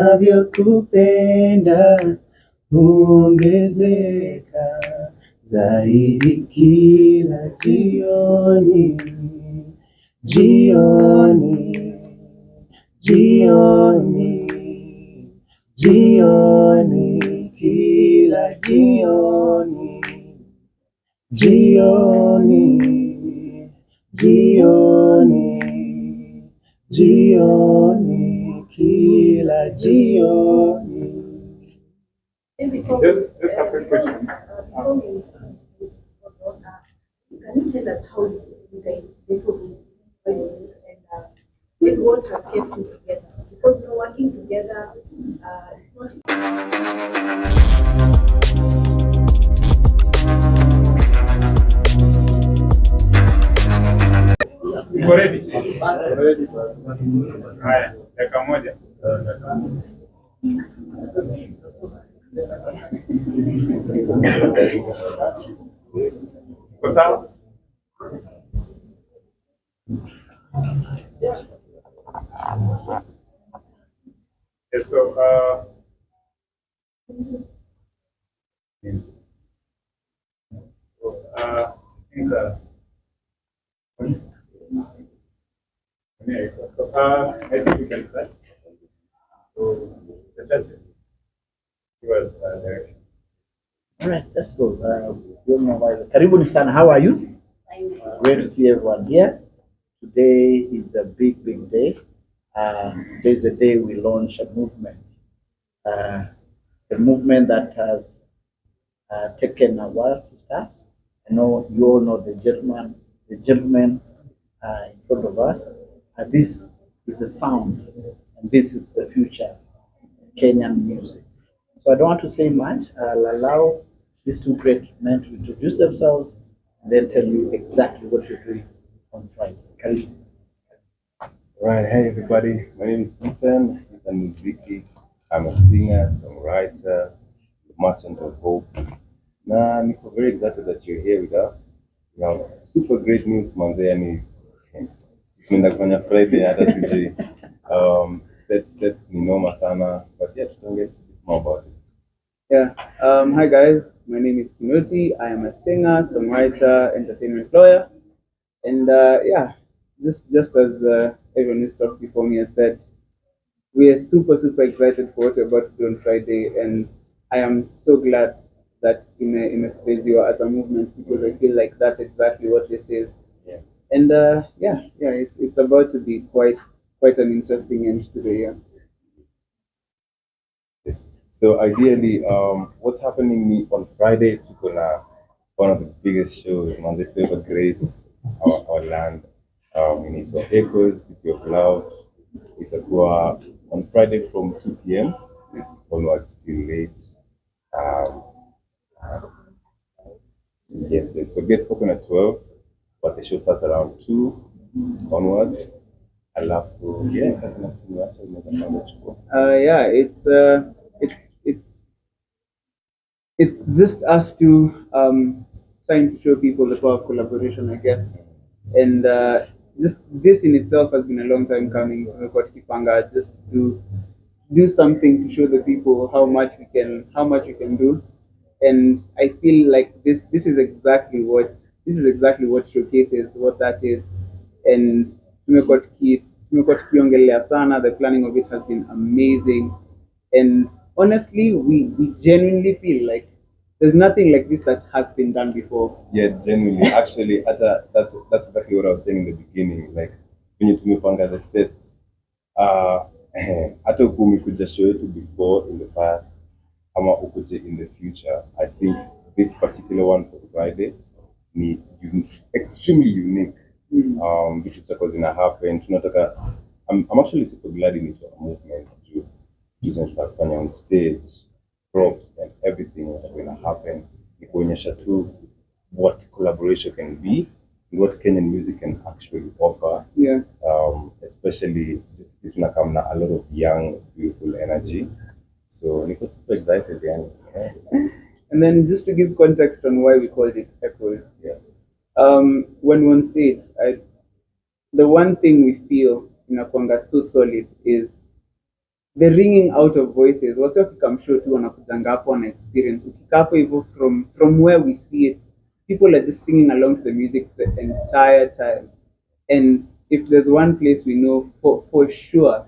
navyokupenda huongezeka zaidi kila jioni, jioni, jioni, jioni, kila jioni, jioni, jioni, jioni, kila jioni. Just a quick question. Can you tell us how you guys and what have kept you together? Because you're working together, it's not. Uko ready? Haya, dakika moja. Uko sawa? Yes, so I think we can start. So the judges give us direction. All right, let's go. Karibuni sana. How are you? Great to see everyone here. Today is a big, big day. Today is the day we launch a movement. A movement that has taken a while to start. I know you all know the gentleman in front of us. This is the sound, and this is the future of Kenyan music. So I don't want to say much. I'll allow these two great men to introduce themselves and then tell you exactly what you're doing on Friday. Karibu. Right, hey everybody, my name is Ethan Muziki. I'm a singer, songwriter, merchant of hope. Na niko very excited that you're here with us. We have super great news manze, yani tunaenda kufanya Friday hata sijui sets ni noma sana, but yeah, tutaongea more about it. Yeah. Hi guys, my name is Kinoti. I am a singer, songwriter, entertainment lawyer, and yeah, just as everyone who's talked before me has said, we are super excited for what we're about to do on Friday, and I am so glad that in a crazy or as a movement, because I feel like that's exactly what this is. Yeah. And yeah, it's about to be quite an interesting end to the year. Yes. So ideally, what's happening on Friday to one of the biggest shows, manze, to ever grace our land. In our Echoes, City of Love. It's on Friday from 2 p.m. onwards till late. Yes. So get spoken at 12, but the show starts around 2 onwards. Alafu, yeah, yeah, it's just us to trying to show people the power of collaboration, I guess, and just this in itself has been a long time coming. Kipanga, just to do something to show the people how much we can do, and I feel like this is exactly what showcases what that is, and tumekuwa tukiongelea sana. The planning of it has been amazing, and honestly, we genuinely feel like there's nothing like this that has been done before. Yeah, genuinely. Actually, that's exactly what I was saying in the beginning. Like when you tumepanga the sets, hata umekuja show yetu before in the past, ama ukuje in the future. I think this particular one for Friday ni extremely unique. Because zitakuwa zina happen. I'm actually super glad in it a movement to tunafanya on stage, props and everything that's going to happen. Ni kuonyesha tu what collaboration can be and what Kenyan music can actually offer. Yeah. Especially just sitting come na a lot of young, beautiful energy. So niko super excited, yeah. And then just to give context on why we called it Echoes. Yeah. When we're on stage, the one thing we feel in Akwanga so solid is the ringing out of voices. Wase wakikamshow tu wanakujanga hapo wana experience. Ukikaa hapo hivyo from where we see it, people are just singing along to the music the entire time. And if there's one place we know for sure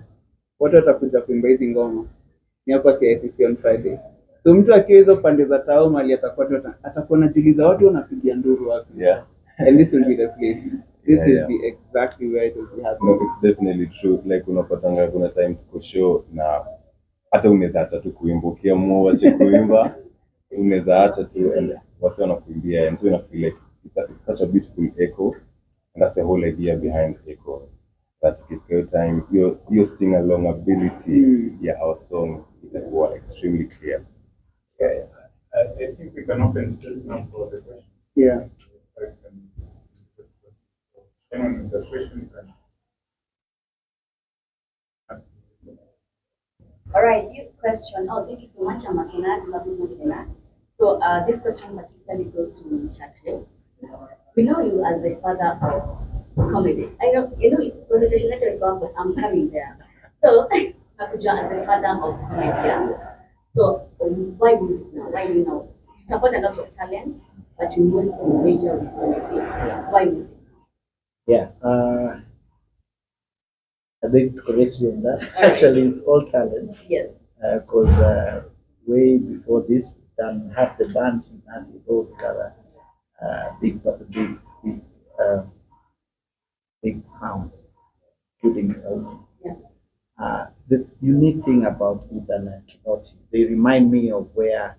watu watakuja kuimba hizi ngoma ni hapa KICC on Friday. So mtu akiwa hizo pande za tao mali atakuwa najiuliza watu wanapigia nduru wapi. Yeah. And this will be the place. This Yeah, will yeah. be exactly where it will be happening. No, it's definitely true. Like unapatanga kuna time tuko show na hata unaweza acha tu kuimba, ukiamua uache kuimba unaweza acha tu and wase wanakuimbia, and so I feel like it's such a beautiful echo, and that's the whole idea behind echoes. That ikifika time your sing along ability our songs itakuwa extremely clear. Yeah. I think we can open space now for the question. Yeah. Anyone with a question can ask. All right, this question. Oh, thank you so much, Amakena. So this question particularly goes to Churchill. We know you as the father of comedy. I know, presentation letter example, I'm coming there. So, Akuja as the father of comedy. Yeah? So, why music now? Why you support a lot of talents, but you most major with comedy. Why music? Yeah, I beg to correct you on that. Actually, it's all talent. Yes. Because way before this, we've done half the band in Nasi all together. Big sound, including sound. Yeah. The unique thing about Ethan and Kinoti, they remind me of where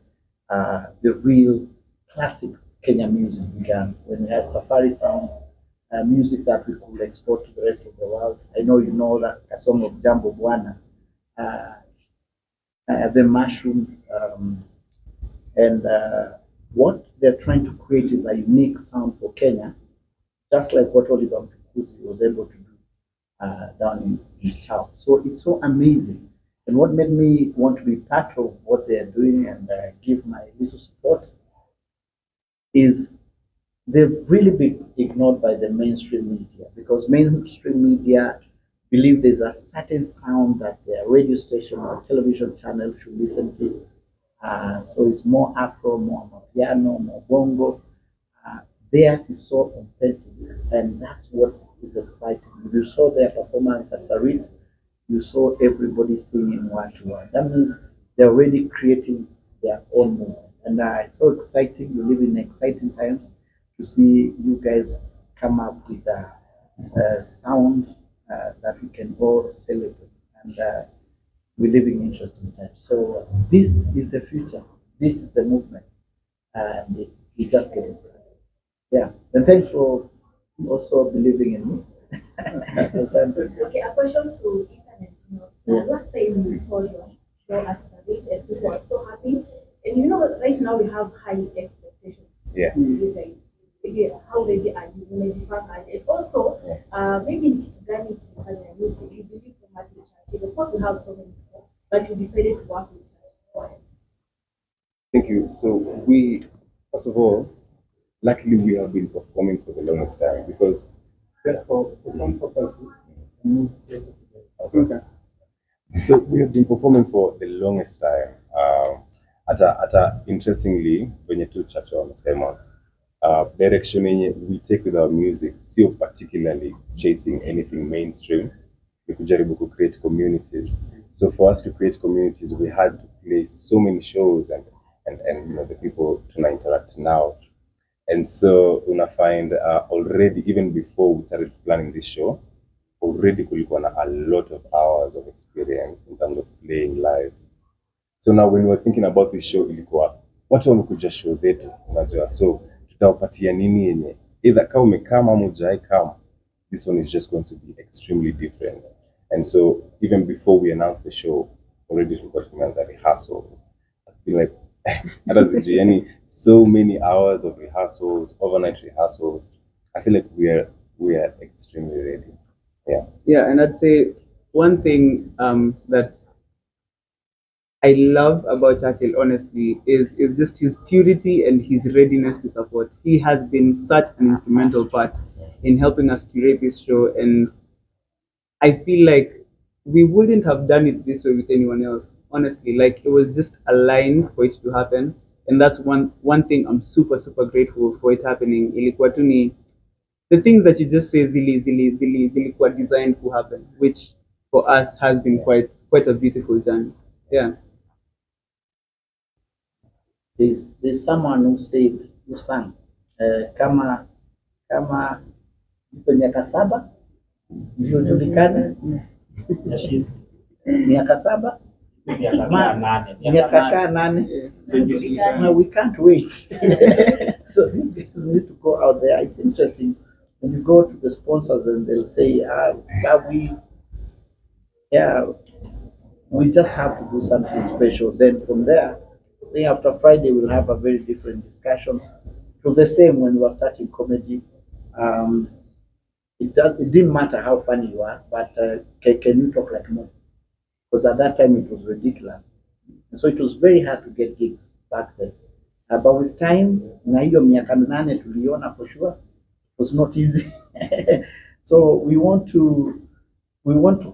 the real classic Kenya music began, when we had safari sounds, music that we could export to the rest of the world. I know you know that a song of Jambo Bwana, the mushrooms, and what they're trying to create is a unique sound for Kenya, just like what Oliver Mtukudzi was able to do down in South. So it's so amazing. And what made me want to be part of what they're doing and give my little support is they've really been ignored by the mainstream media, because mainstream media believe there's a certain sound that their radio station or television channel should listen to. So it's more Afro, more Amapiano, more Bongo. Theirs is so authentic, and that's what is exciting. If you saw their performance at Sarit, you saw everybody singing one to one. That means they're already creating their own movement. And it's so exciting. We live in exciting times to see you guys come up with a sound that we can all celebrate. And we're living in interesting times. So this is the future. This is the movement. And it just getting started. Yeah. And thanks for also believing in me. Okay, a question to Ethan and Kinoti. Last time we saw your show at Sarit and people were so happy. And right now we have high expectations. Yeah. You guys. Maybe how ready are you? Maybe fun are you? And also, maybe in Kigali, you believe so much in church. Of course, we have so many people, but you decided to work with church. Go ahead. Thank you. So we, first of all, luckily we have been performing for the longest time, because Just for some purposes, okay. So we have been performing for the longest time. Interestingly, when you do church wamesema direction yenye we take with our music sio particularly chasing anything mainstream, ni kujaribu to create communities. So for us to create communities, we had to play so many shows and the people to interact now. And so una find already, even before we started planning this show, already kulikuwa na a lot of hours of experience in terms of playing live. So now when we were thinking about this show, ilikuwa watu wamekuja show zetu, unajua, so tutawapatia nini yenye either kama umekama ama hujai kama, this one is just going to be extremely different. And so even before we announced the show, already tulikuwa tumeanza rehearsals. It's been like so many hours of rehearsals, overnight rehearsals. I feel like we are extremely ready. Yeah. Yeah, and I'd say one thing that I love about Churchill, honestly, is just his purity and his readiness to support. He has been such an instrumental part in helping us curate this show, and I feel like we wouldn't have done it this way with anyone else. Honestly, like it was just a line for it to happen, and that's one thing I'm super grateful for it happening. Ilikuwa tu ni the things that you just say zilikuwa designed to happen, which for us has been quite a beautiful journey. Yeah. There's someone who sang kama miaka 7 ilivyojulikana, miaka 7 miaka 8. We can't wait. So these guys need to go out there. It's interesting when you go to the sponsors and they'll say, we just have to do something special. Then from there, I think after Friday we'll have a very different discussion. It was the same when we were starting comedy. Um, it didn't matter how funny you are, but can you talk like more? Because at that time it was ridiculous. And so it was very hard to get gigs back then. But with time, na hiyo miaka 8 tuliona for sure, it was not easy. So we want to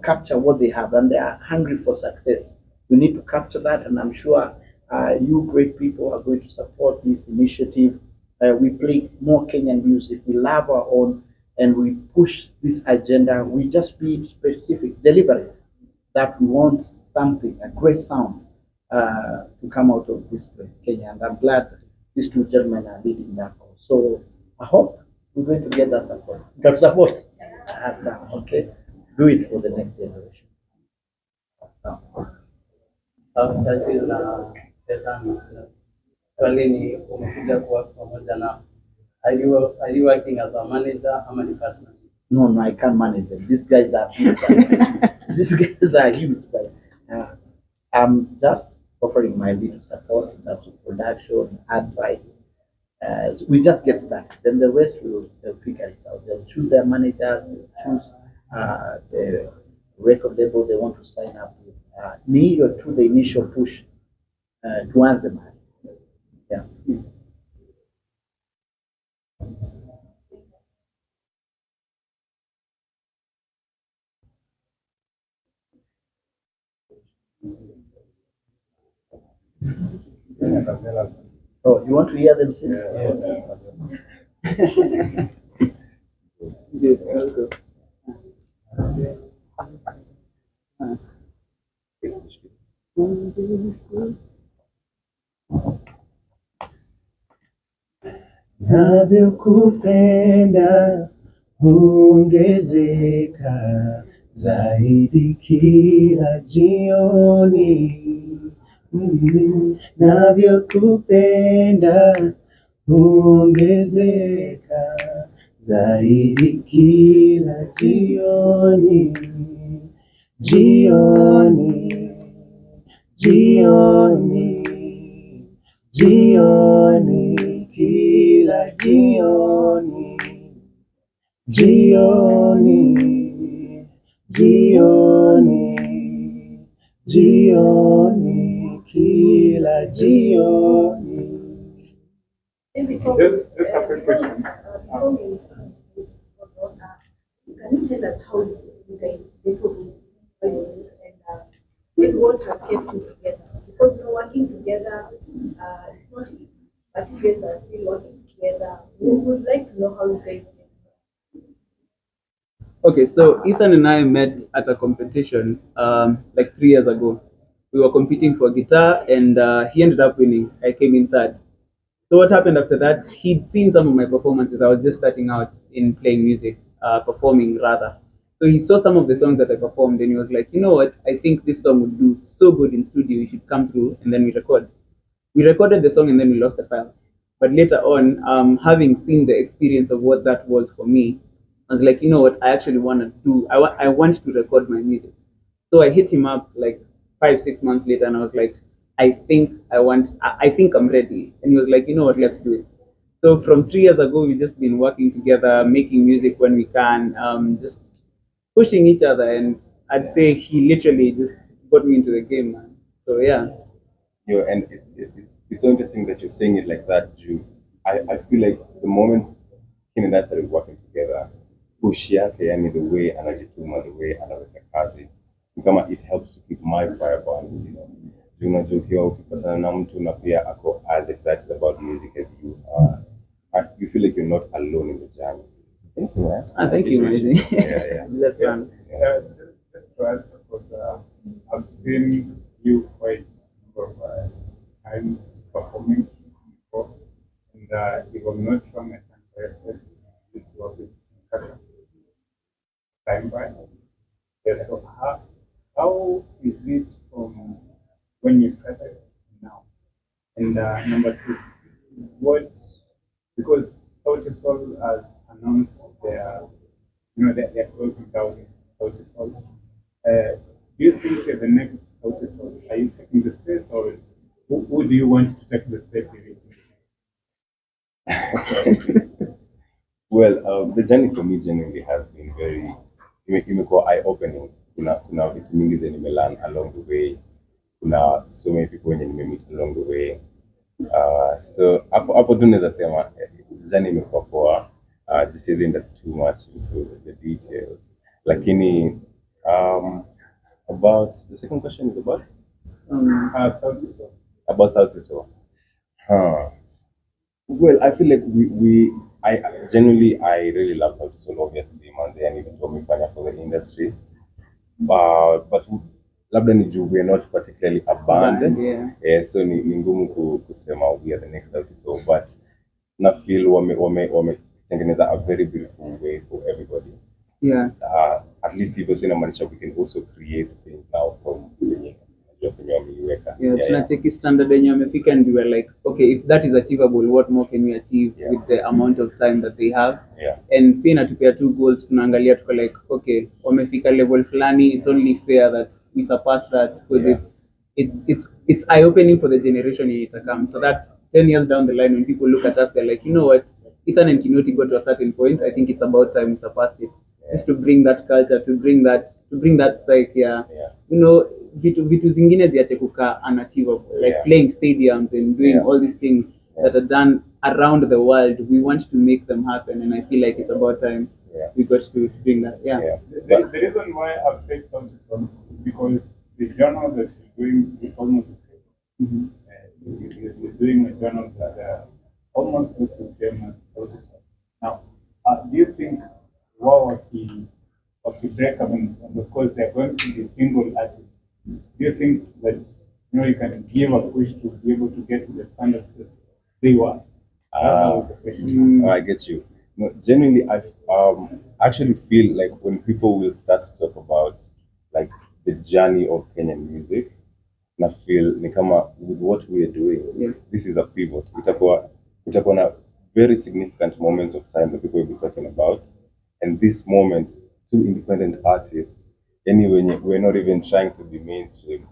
capture what they have, and they are hungry for success. We need to capture that, and I'm sure you great people are going to support this initiative. We play more Kenyan music. We love our own, and we push this agenda. We just be specific, deliberate, that we want something, a great sound, to come out of this place, Kenya. And I'm glad these two gentlemen are leading that. So I hope we're going to get that support. That support. Okay. Do it for the next generation. Swali ni umekuja kuwa pamoja na are you working as a manager ama ni partnership? No, I can't manage them. These guys are huge. These guys are huge. But, I'm just offering my little support in terms of production, advice. We just get started. Then the rest they'll figure it out. They'll choose their managers. They'll choose the record label they want to sign up with. Me or to the initial push to answer my. Yeah. Oh, you want to hear them sing? Yes. Navyokupenda huongezeka zaidi kila jioni. Navyokupenda huongezeka zaidi kila jioni. Jioni, jioni, jioni, kila jioni. Jioni, jioni, jioni, kila jioni. Just a quick question. Can you tell us how you guys get over and what have kept you together? Because you're working together, it's not easy, but you guys are still working together. We would like to know how you guys get. Okay, so Ethan and I met at a competition like 3 years ago. We were competing for guitar, and he ended up winning. I came in third. So what happened after that? He'd seen some of my performances. I was just starting out in playing music, performing rather. So he saw some of the songs that I performed, and he was like, you know what? I think this song would do so good in studio. You should come through, and then we record. We recorded the song, and then we lost the file. But later on, having seen the experience of what that was for me, I was like, you know what? I actually want to do. I want to record my music. So I hit him up like 5-6 months later, and I was like, I think I'm ready. And he was like, you know what? Let's do it. So from 3 years ago, we've just been working together, making music when we can, just pushing each other. And I'd say he literally just got me into the game, man. So yeah. And it's so interesting that you're saying it like that, Drew. I feel like the moment him and I started working together, push yake, yani the way anajituma, the way anaweka kazi, kama it helps to keep my fire burning, you know. Unajua ukiwa ukipatana na mtu na pia ako as excited about music as you are, you feel like you're not alone in the journey. Thank you, man. Thank you, Mazi. Yeah. Bless son. Just to ask, because I've seen you quite a number of times performing before, and if I'm not wrong, I can correct it. You used to work with Kaka time by. Yeah, so how is it from when you started now? And number two, what, because Sauti Sol has announced their, they're closing down Sauti Sol. Do you think the next Sauti Sol, are you taking the space, or who do you want to take the space Well, the journey for me genuinely has been very imekuwa eye-opening. Kuna vitu mingi zenye nimelearn along the way. Kuna so many people wenye nimemeet along the way. So hapo tu naweza sema journey imekuwa poa. Just isn't too much into the details. Lakini about the second question is about Sauti Sol. about Sauti Sol. Well, I feel like I genuinely I really love Sauti Sol, obviously, man, and even though we for the industry, but labda ni juu we are not particularly a band, Yeah. so ni ngumu kusema we are the next Sauti Sol, but na feel wame tengeneza a very beautiful way for everybody. Yeah. At least hivyo sina maanisha we can also create things now from kwenye wameiweka. Tunacheki standard yenye wamefika, and we were like, okay, if that is achievable, what more can we achieve with the amount of time that they have? And pia natupia two goals, tunaangalia tuko like, okay, wamefika level fulani, it's only fair that we surpass that, because it's eye opening for the generation in come, so that 10 years down the line when people look at us, they're like, you know what, Ethan and Kinoti got to a certain point, I think it's about time we surpassed it. Just to bring that culture, to bring that psyche, vitu zingine ziache kukaa unachievable, like playing stadiums and doing all these things that are done around the world. We want to make them happen, and I feel like it's about time we got to bring that. The reason why I've said something is because the journal that you're doing is almost the same. You're doing a journal that almost looks the same as Sauti Sol. Now, do you think of the break, and of course they're going to be single artists, do you think that you can give a push to be able to get to the standard that they want? I get you. No, genuinely, I actually feel like when people will start to talk about like the journey of Kenyan music, I feel ni kama with what we are doing, this is a pivot. Itakuwa na very significant moments of time that people will be talking about, and this moment, two independent artists, anyway, we're not even trying to be mainstream,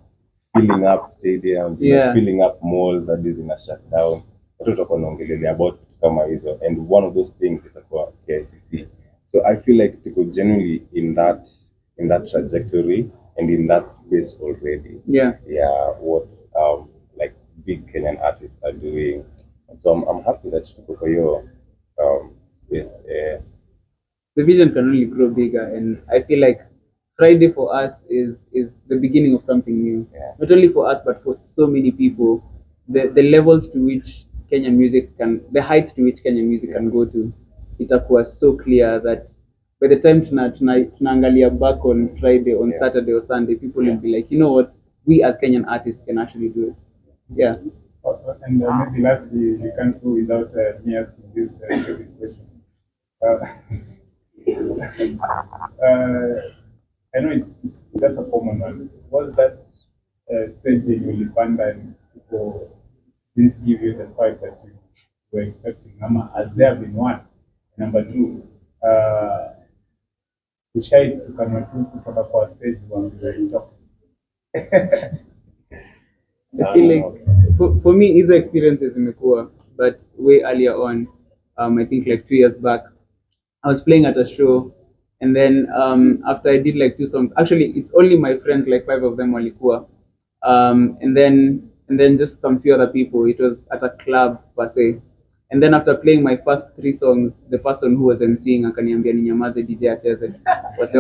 filling up stadiums, filling up malls that is in a shutdown. About kama hizo, and one of those things itakuwa KICC. So I feel like people genuinely in that trajectory and in that space already. What like big Kenyan artists are doing, and so I'm happy that tuko kwa hiyo space. The vision can only grow bigger, and I feel like Friday for us is the beginning of something new. Not only for us, but for so many people. The levels to which Kenyan music the heights to which Kenyan music can go to, itakuwa so clear that by the time tunaangalia back on Friday, on Saturday or Sunday, people will be like, you know what, we as Kenyan artists can actually do it. And maybe lastly, you can't go without me asking this question. I know it's just a common one. Was that stage in Ulipanda and people didn't give you the fight that you were expecting? Has there been one? Number two, Ushai tukanatu kutoka kwa stage when we were talking. I feel like for me, hizo experiences imekuwa, but way earlier on, I think like 2 years back, I was playing at a show, and then after I did like 2 songs, actually it's only my friends, like 5 of them walikuwa, and then just some few other people. It was at a club per se, And then after playing my first 3 songs, the person who was MCing akaniambia ninyamaze DJ acheze. Wase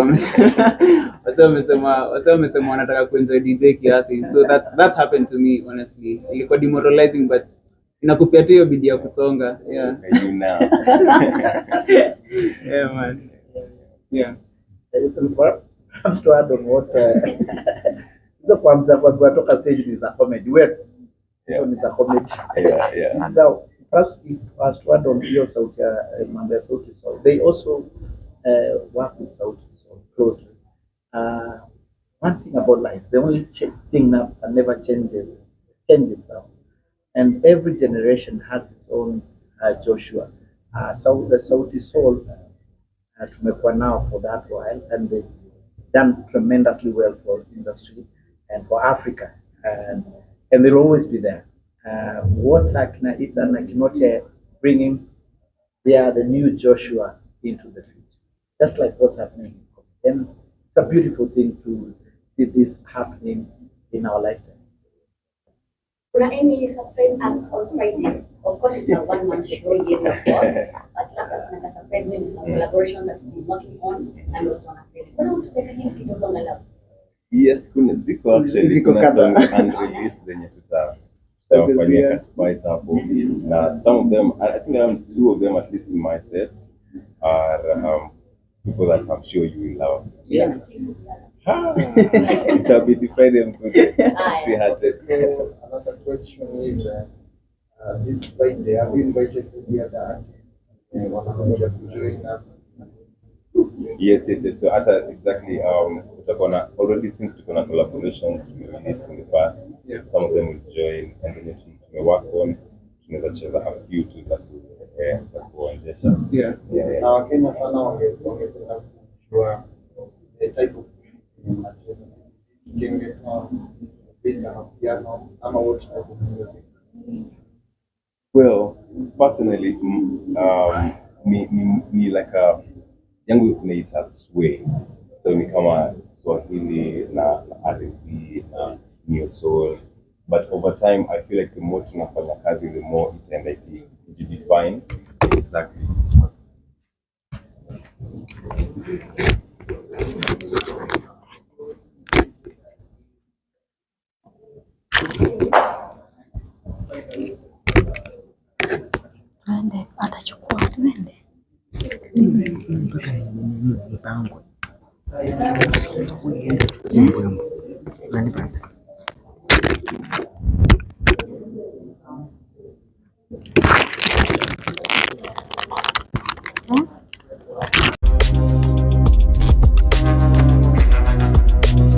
wamesema wanataka kuenjoy DJ kiasi. So that's happened to me honestly. Ilikuwa demoralizing but inakupea tu hiyo bidii ya kusonga. Yeah. You now. Yeah man. Yeah. Comes to add on what so kwanza kwa kutoka stage ni za comedy wewe hizo ni za comedy. Yeah. So perhaps if as to add on hiyo sauti ya mambo ya sauti so they also work with sauti so closely. One thing about life, the only thing that never changes itself, and every generation has its own Joshua. So the Sauti Soul tumekuwa now for that while, and they've done tremendously well for industry and for Africa, and they'll always be there. What Ethan and Kinoti bringing, they are the new Joshua into the future, just like what's happening. And it's a beautiful thing to see this happening in our lifetime. Kuna any surprise acts on Friday? Of course, it's a one-man show, yes, of course. But like a surprise, maybe some collaboration that we've been working on and not on a Friday. Kuna mtu peka hiyo kidogo on love. Yes, ziko actually kuna song unreleased zenye tutafanyia ka spice hapo. Na some of them, I think 2 of them at least in my set are people that I'm sure you will love. Yeah. It'll be the Friday mkude. See her test. So another question is, this Friday, have you invited the other artists? Wanakuja kujoin us? Yes. So as exactly, utakuwa already since tuko na collaborations released in the past. Yeah. Some of them will join and then tumework on tunaweza cheza a few tu za kuonyesha. Yeah. Na Wakenya sana wangependa kujua the type of mnacheza. Ingekuwa vita na piano ama what type of music? Well, personally, me like yangu naita sway, so ni kama Swahili na R&B na neo soul, but over time I feel like the more tunafanya kazi, the more itaenda ikijidefine exactly. Twende, atachukua twende. Mipangwe. Unanipata?